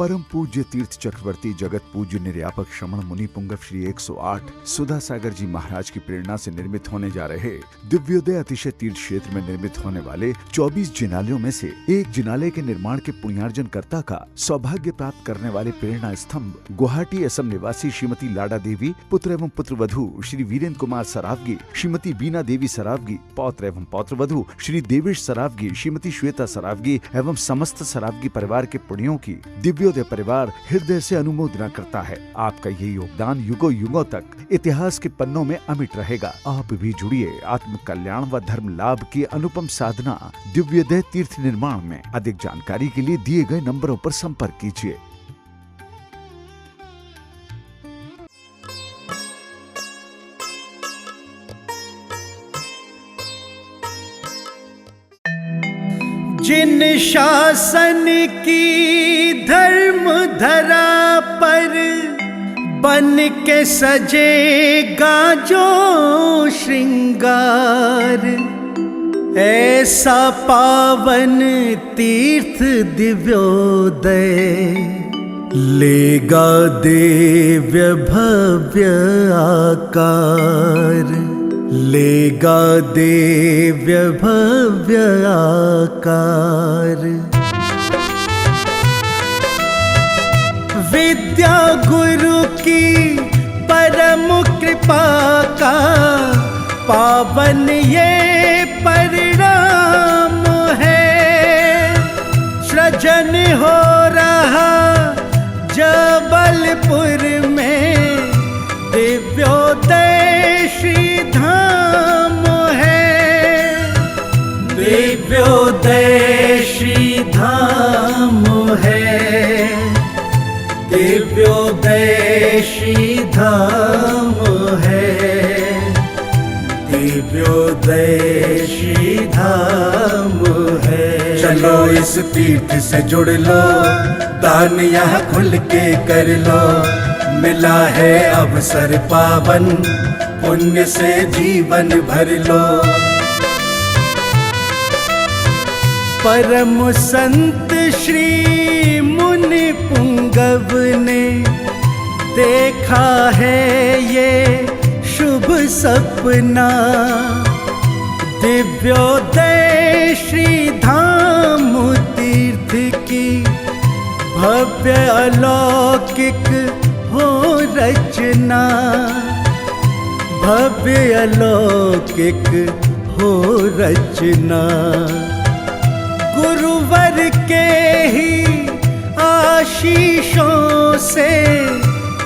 परम पूज्य तीर्थ चक्रवर्ती जगत पूज्य निर्यापक श्रमण मुनि पुंगव श्री 108 सुधा सागर जी महाराज की प्रेरणा से निर्मित होने जा रहे दिव्योदय अतिशय तीर्थ क्षेत्र में निर्मित होने वाले 24 जिनालयों में से एक जिनालय के निर्माण के पुण्यार्जन कर्ता का सौभाग्य प्राप्त करने वाले प्रेरणा स्तंभ गुवाहाटी असम निवासी श्रीमती लाडा देवी, पुत्र एवं पुत्र वधु श्री वीरेंद्र कुमार सरावगी, श्रीमती बीना देवी सरावगी, पौत्र एवं पौत्र वधु श्री देवेश सरावगी, श्रीमती श्वेता सरावगी एवं समस्त सरावगी परिवार के पुण्यों की दिव्योदय परिवार हृदय से अनुमोदना करता है। आपका ये योगदान युगों युगों तक इतिहास के पन्नों में अमिट रहेगा। आप भी जुड़िए आत्म कल्याण व धर्म लाभ की अनुपम साधना दिव्योदय तीर्थ निर्माण में। अधिक जानकारी के लिए दिए गए नंबरों पर संपर्क कीजिए। जिन शासन की धर्म धरा पर बन के सजेगा जो श्रृंगार, ऐसा पावन तीर्थ दिव्योदय लेगा दिव्य भव्य आकार, लेगा दिव्य भव्य आकार। विद्या गुरु की परम कृपा का पावन ये परिणाम है। सृजन हो रहा जबलपुर में दिव्योदय श्री धाम है, दिव्योदय श्री धाम है, दिव्योदय श्री धाम है, दिव्योदय श्री धाम है। चलो इस तीर्थ से जुड़ लो, दान यहाँ खुल के कर लो, मिला है अवसर पावन, पुण्य से जीवन भर लो। परम संत श्री मुनि पुंगव ने देखा है ये शुभ सपना, दिव्योदय श्री धाम तीर्थ की भव्य अलौकिक हो रचना, भव्य अलौकिक हो रचना। गुरुवर के ही आशीषों से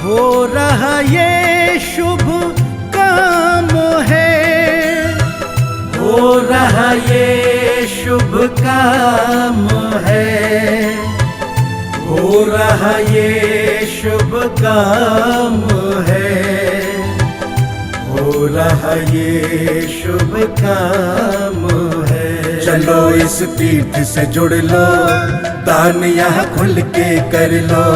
हो रहा ये शुभ काम है, हो रहा ये शुभ काम है, हो रहा ये शुभ काम है, हो रहा ये शुभ काम है। चलो इस तीर्थ से जुड़ लो, दान यहाँ खुल के कर लो,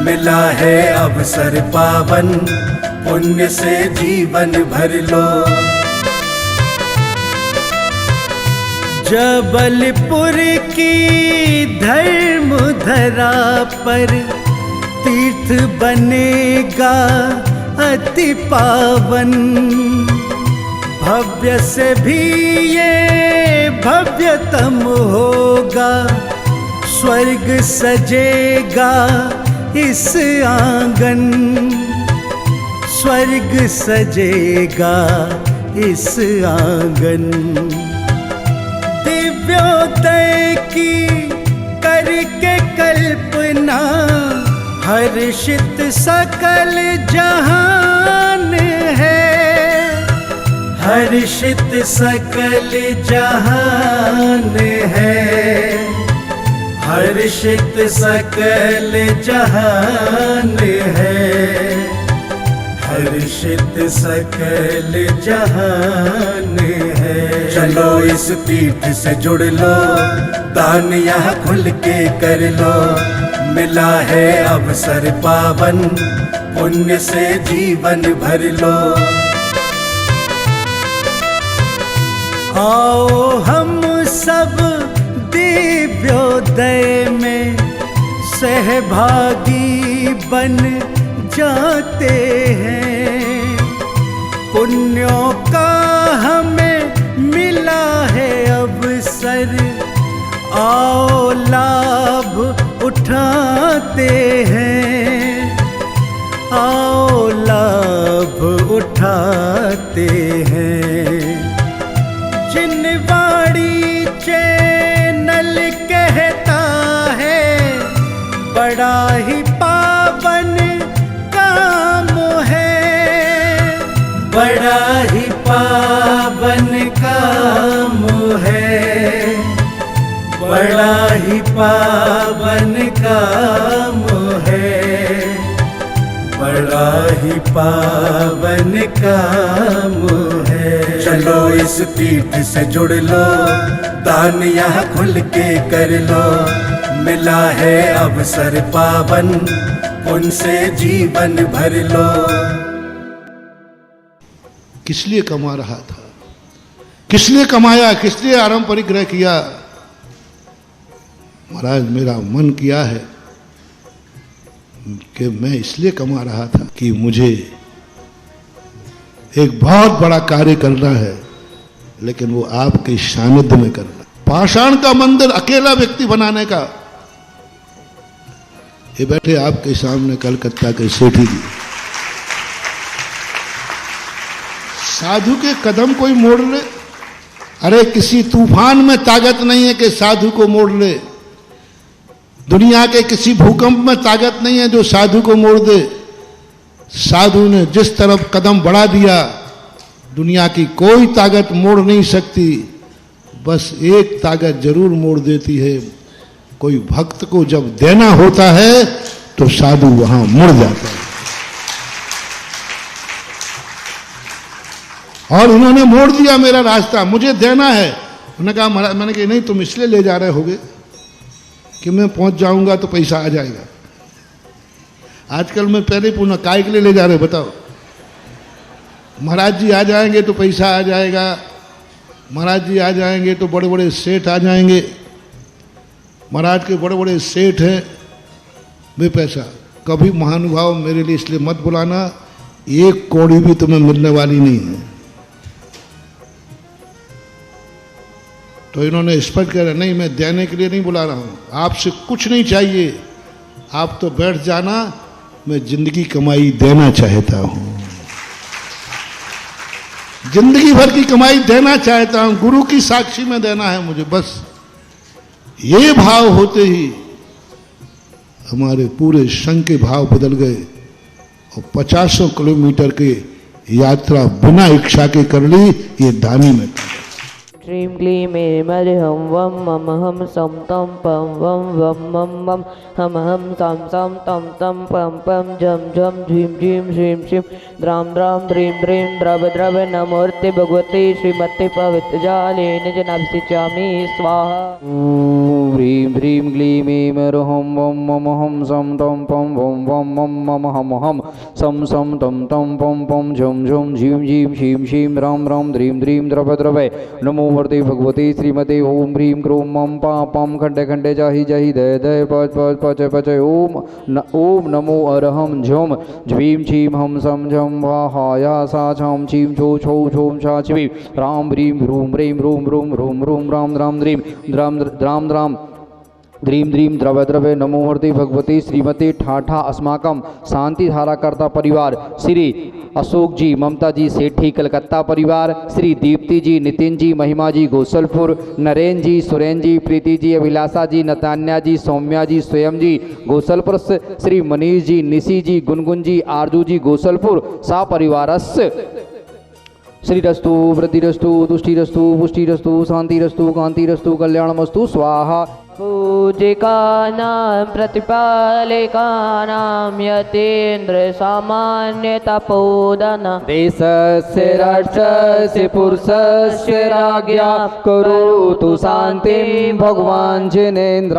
मिला है अवसर पावन, पुण्य से जीवन भर लो। जबलपुर की धर्म धरा पर तीर्थ बनेगा अति पावन, भव्य से भी ये भव्यतम होगा, स्वर्ग सजेगा इस आंगन, स्वर्ग सजेगा इस आंगन। दिव्योदय की करके कल्पना हर्षित सकल जहान है, हर्षित सकल जहान है, हर्षित सकल जहान है, हर्षित सकल जहान है। चलो इस तीर्थ से जुड़ लो, दान यहाँ खुल के कर लो, मिला है अवसर पावन, पुण्य से जीवन भर लो। आओ हम सब दिव्योदय में सहभागी बन जाते हैं। पुण्यों का हमें मिला है अवसर, आओ लाभ उठाते हैं, आओ लाभ उठाते हैं। जिनवाड़ी चैनल कहता है बड़ा ही पावन काम है, बड़ा ही पावन काम है, बड़ा ही पावन काम है, बड़ा ही पावन काम है। चलो इस तीर्थ से जुड़ लो, दान यहाँ खुल के कर लो, मिला है अवसर पावन, उनसे जीवन भर लो। किस लिए कमा रहा था, किस लिए कमाया, किस लिए आराम परिग्रह किया? महाराज मेरा मन किया है कि मैं इसलिए कमा रहा था कि मुझे एक बहुत बड़ा कार्य करना है, लेकिन वो आपके सानिध्य में करना। पाषाण का मंदिर अकेला व्यक्ति बनाने का, ये बैठे आपके सामने कलकत्ता के सेठी जी, साधु के कदम कोई मोड़ ले। अरे किसी तूफान में ताकत नहीं है कि साधु को मोड़ ले, दुनिया के किसी भूकंप में ताकत नहीं है जो साधु को मोड़ दे। साधु ने जिस तरफ कदम बढ़ा दिया, दुनिया की कोई ताकत मोड़ नहीं सकती। बस एक ताकत जरूर मोड़ देती है, कोई भक्त को जब देना होता है तो साधु वहां मुड़ जाता है। और उन्होंने मोड़ दिया मेरा रास्ता, मुझे देना है। उन्होंने कहा महाराज, मैंने कहा नहीं तुम इसलिए ले जा रहे होगे कि मैं पहुंच जाऊंगा तो पैसा आ जाएगा। आजकल मैं पहले पुनः काय के लिए ले जा रहे बताओ? महाराज जी आ जाएंगे तो पैसा आ जाएगा, महाराज जी आ जाएंगे तो बड़े बड़े सेठ आ जाएंगे, महाराज के बड़े बड़े सेठ हैं, वे पैसा। कभी महानुभाव मेरे लिए इसलिए मत बुलाना, एक कौड़ी भी तुम्हें मिलने वाली नहीं है। तो इन्होंने स्पष्ट कह रहा, नहीं मैं देने के लिए नहीं बुला रहा हूं, आपसे कुछ नहीं चाहिए, आप तो बैठ जाना, मैं जिंदगी कमाई देना चाहता हूं, जिंदगी भर की कमाई देना चाहता हूं, गुरु की साक्षी में देना है मुझे। बस ये भाव होते ही हमारे पूरे संघ के भाव बदल गए और 50 किलोमीटर की यात्रा बिना इच्छा के कर ली। ये दानी में श्रीं क्लीं ऐं मह्यं वं मम हम सम तम पम वम वम मम मम हम सम सम तम तम पम पम झम झम झीं झीं श्रीं श्रीं द्रां द्रां द्रीं द्रीं द्रव द्रव नमोर्ते भगवते श्रीमते पवित्रजाले निजनाभिषिचामि स्वाहा। ॐ ह्रीं ह्रीं क्लीं ऐं मह्यं वं मम हम सम तम पम वम वम मम मम हम सम सम तम तम पम पम झम झम झीं झीं श्रीं श्रीं रां रां द्रीं द्रीं द्रव द्रव नमो वर्ते भगवती श्रीमते ओम ह्रीं क्रोम मम पा पम खंडे खंडे जाहि जाहि दय दय पच पच पच पच ओम नमो अरहम झम झीं छीं हम सम झम वा हाया सा छम छीं छो छो छोम छा छिं राम ह्रीं ह्रूं ह्रीं ह्रूं ह्रूं ह्रूं ह्रूं राम राम द्रीं द्राम द्राम द्राम द्रीं द्रीं द्रव द्रवे नमो वर्ते भगवती श्रीमती ठाठा अस्माकम शांति धाराकर्ता परिवार, श्री अशोक जी ममता जी सेठी कलकत्ता परिवार, श्री दीप्ति जी नितिन जी महिमा जी गोसलपुर, नरेन जी सुरेन जी प्रीति जी अभिलाषा जी नतान्या जी सौम्या जी स्वयं जी गोसलपुर, श्री मनीष जी निशी जी गुनगुन जी आरजू जी गोसलपुर सा परिवारस्य श्रीरस्तु वृद्धिरस्तु तुष्टिरस्तु पुष्टिरस्तु शांतिरस्तु कांतिरस्तु कल्याणमस्तु स्वाहा। पूजिकानां प्रतिपालिकानां यतीन्द्र सामान्य तपोधन देशस्य राष्ट्रस्य पुरुषस्य राज्ञा करोतु शान्तिं भगवान् जिनेन्द्र।